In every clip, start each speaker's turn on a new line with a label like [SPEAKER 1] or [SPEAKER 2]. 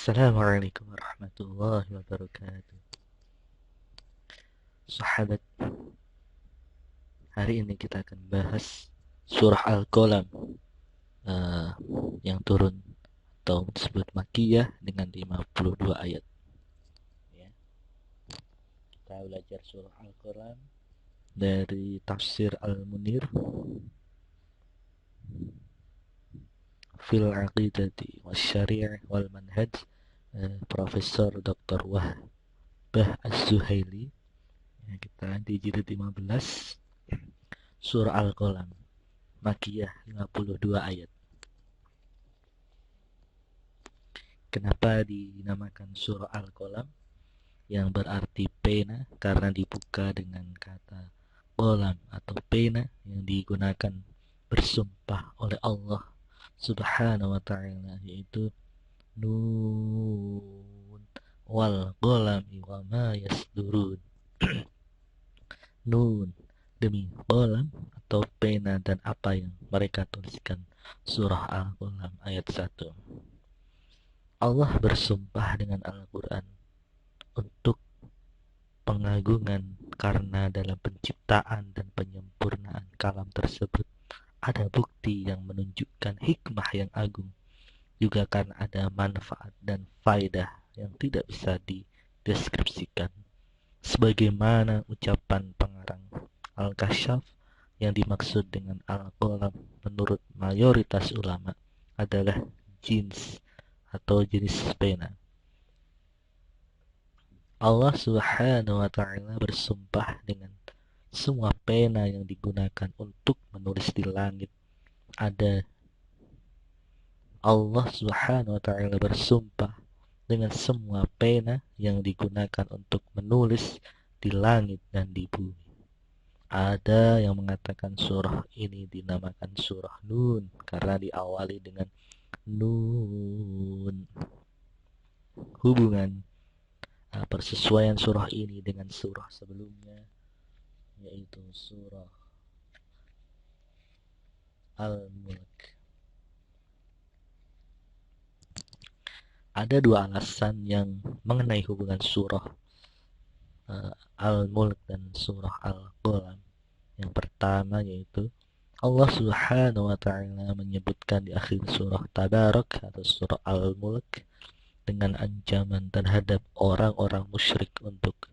[SPEAKER 1] Assalamualaikum warahmatullahi wabarakatuh. Sahabat, hari ini kita akan bahas surah Al-Qalam uh, yang turun atau disebut Makkiyah dengan 52 ayat. Ya. Kita belajar surah Al-Qalam dari tafsir Al-Munir fil aqidati wasyari' wal manhaj, Profesor Dr. Wahbah Az-Zuhaili. Ya, kita di jilid 15 surah Al-Qalam Makkiyah 52 ayat. Kenapa dinamakan surah Al-Qalam yang berarti pena? Karena dibuka dengan kata qalam atau pena yang digunakan bersumpah oleh Allah Subhanahu wa ta'ala, yaitu nun wal qalami wa ma yasdurun. Nun demi qalam atau pena dan apa yang mereka tuliskan. Surah Al-Qalam ayat 1. Allah bersumpah dengan Al-Quran untuk pengagungan, karena dalam penciptaan dan penyempurnaan kalam tersebut ada bukti yang menunjukkan hikmah yang agung, juga karena ada manfaat dan faedah yang tidak bisa dideskripsikan, sebagaimana ucapan pengarang Al-Kasyaf yang dimaksud dengan Al-Qalam menurut mayoritas ulama adalah jins atau jenis pena. Allah Subhanahu wa ta'ala bersumpah dengan semua pena yang digunakan untuk menulis di langit. Allah Subhanahu wa ta'ala bersumpah dengan semua pena yang digunakan untuk menulis di langit dan di bumi. Ada yang mengatakan surah ini dinamakan surah Nun karena diawali dengan Nun. Hubungan persesuaian surah ini dengan surah sebelumnya, yaitu surah Al-Mulk. Ada dua alasan yang mengenai hubungan surah Al-Mulk dan surah Al-Qalam. Yang pertama yaitu Allah Subhanahu wa ta'ala menyebutkan di akhir surah Tabarak atau surah Al-Mulk dengan ancaman terhadap orang-orang musyrik untuk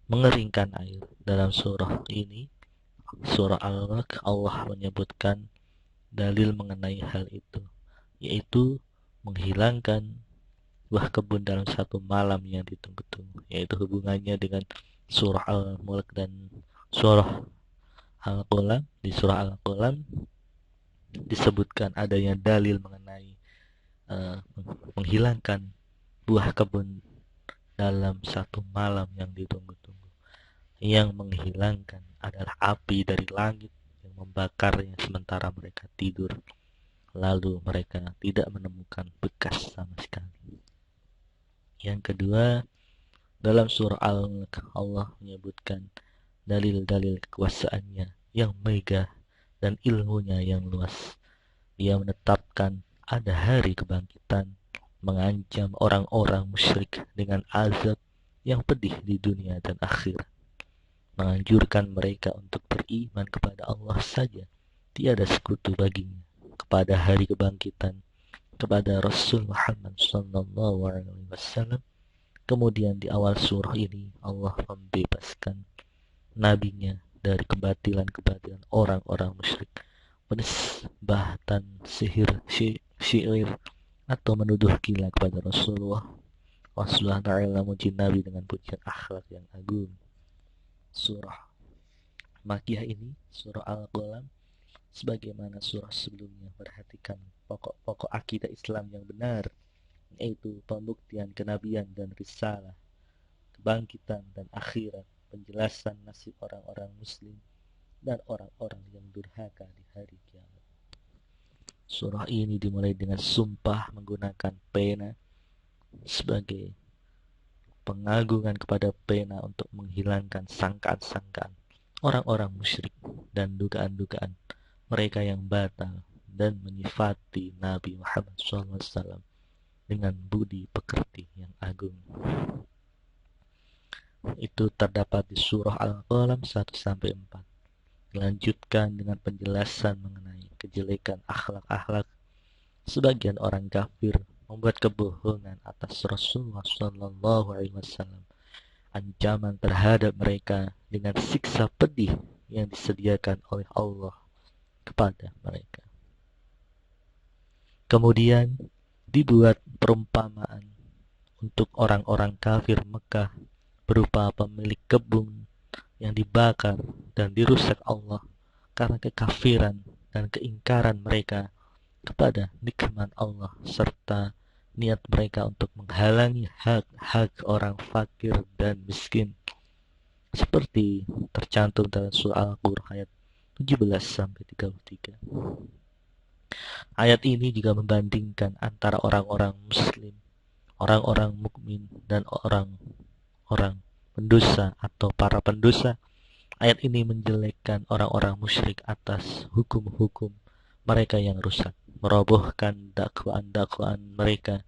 [SPEAKER 1] mengeringkan air. Dalam surah ini, surah Al-Mulk, Allah menyebutkan dalil mengenai hal itu, yaitu menghilangkan buah kebun dalam satu malam yang ditunggu-tunggu, yaitu hubungannya dengan surah Al-Mulk dan surah Al-Qalam. Di surah Al-Qalam disebutkan adanya dalil mengenai menghilangkan buah kebun dalam satu malam yang ditunggu-tunggu. Yang menghilangkan adalah api dari langit yang membakarnya sementara mereka tidur, lalu mereka tidak menemukan bekas sama sekali. Yang kedua, dalam surah Al-Mulk Allah menyebutkan dalil-dalil kekuasaannya yang megah dan ilmunya yang luas. Dia menetapkan ada hari kebangkitan, mengancam orang-orang musyrik dengan azab yang pedih di dunia dan akhirat, menganjurkan mereka untuk beriman kepada Allah saja, tiada sekutu baginya, kepada hari kebangkitan, kepada Rasul Muhammad SAW. Kemudian di awal surah ini Allah membebaskan nabinya dari kebatilan-kebatilan orang-orang musyrik, penisbahatan sihir, syair, atau menuduh gila kepada Rasulullah ta'ala, muji Nabi dengan pujian akhlak yang agung. Surah Makkiyah ini, surah Al-Qalam, sebagaimana surah sebelumnya, perhatikan pokok-pokok akidah Islam yang benar, yaitu pembuktian kenabian dan risalah, kebangkitan dan akhirat, penjelasan nasib orang-orang muslim dan orang-orang yang durhaka di hari kiamat. Surah ini dimulai dengan sumpah menggunakan pena sebagai pengagungan kepada pena untuk menghilangkan sangkaan-sangkaan orang-orang musyrik dan dugaan-dugaan mereka yang batal, dan menyifati Nabi Muhammad SAW dengan budi pekerti yang agung. Itu terdapat di surah Al-Qalam 1-4. Dilanjutkan dengan penjelasan mengenai kejelekan akhlak-akhlak sebagian orang kafir membuat kebohongan atas Rasulullah Shallallahu Alaihi Wasallam. Ancaman terhadap mereka dengan siksa pedih yang disediakan oleh Allah kepada mereka. Kemudian dibuat perumpamaan untuk orang-orang kafir Mekah berupa pemilik kebun yang dibakar dan dirusak Allah karena kekafiran dan keingkaran mereka kepada nikmat Allah serta niat mereka untuk menghalangi hak-hak orang fakir dan miskin, seperti tercantum dalam surah Al-Qur'an ayat 17-33. Ayat ini juga membandingkan antara orang-orang muslim, orang-orang mukmin, dan orang-orang pendosa atau para pendosa. Ayat ini menjelekkan orang-orang musyrik atas hukum-hukum mereka yang rusak, merobohkan dakwaan-dakwaan mereka,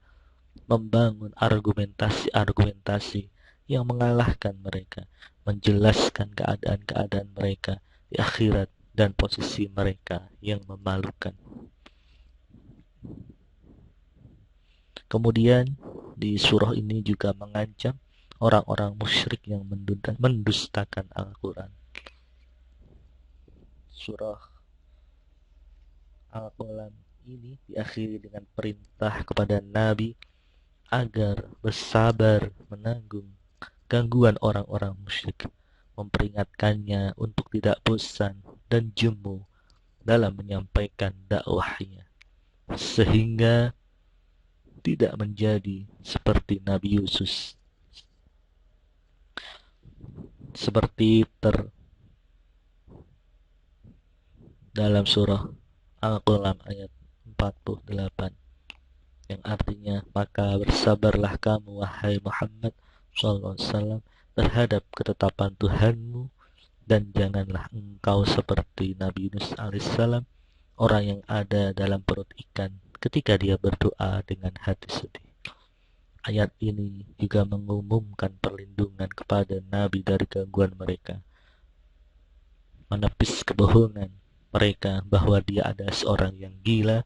[SPEAKER 1] membangun argumentasi-argumentasi yang mengalahkan mereka, menjelaskan keadaan-keadaan mereka di akhirat dan posisi mereka yang memalukan. Kemudian di surah ini juga mengancam orang-orang musyrik yang mendustakan Al-Quran. Surah Al-Qalam ini diakhiri dengan perintah kepada Nabi agar bersabar menanggung gangguan orang-orang musyrik, memperingatkannya untuk tidak bosan dan jemu dalam menyampaikan dakwahnya, sehingga tidak menjadi seperti Nabi Yusuf, seperti dalam surah Al-Qalam ayat 48, yang artinya, maka bersabarlah kamu wahai Muhammad SAW terhadap ketetapan Tuhanmu, dan janganlah engkau seperti Nabi Yunus alaihissalam, orang yang ada dalam perut ikan ketika dia berdoa dengan hati sedih. Ayat ini juga mengumumkan perlindungan kepada Nabi dari gangguan mereka, menepis kebohongan mereka bahwa dia adalah seorang yang gila,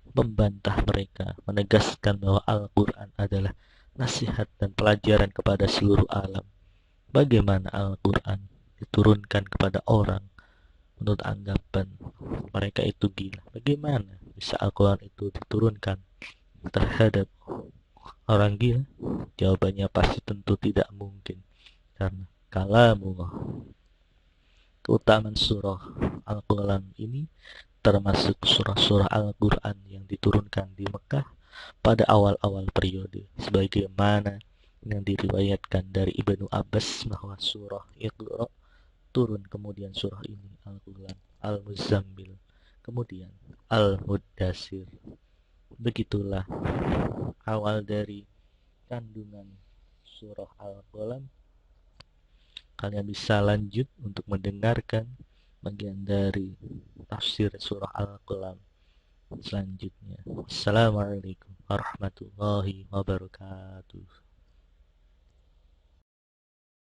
[SPEAKER 1] membantah mereka, menegaskan bahwa Al-Quran adalah nasihat dan pelajaran kepada seluruh alam. Bagaimana Al-Quran diturunkan kepada orang menurut anggapan mereka itu gila? Bagaimana bisa Al-Quran itu diturunkan terhadap orang gila? Jawabannya pasti tentu tidak mungkin, karena kalamullah. Keutamaan surah Al-Qalam ini termasuk surah-surah Al-Quran yang diturunkan di Mekah pada awal-awal periode, sebagaimana yang diriwayatkan dari Ibnu Abbas bahwa surah Iqra turun, kemudian surah ini Al-Quran, Al-Muzammil, kemudian Al-Muddassir. Begitulah awal dari kandungan surah Al-Qalam. Kalian bisa lanjut untuk mendengarkan bagian dari tafsir surah Al-Qalam selanjutnya. Assalamualaikum warahmatullahi wabarakatuh.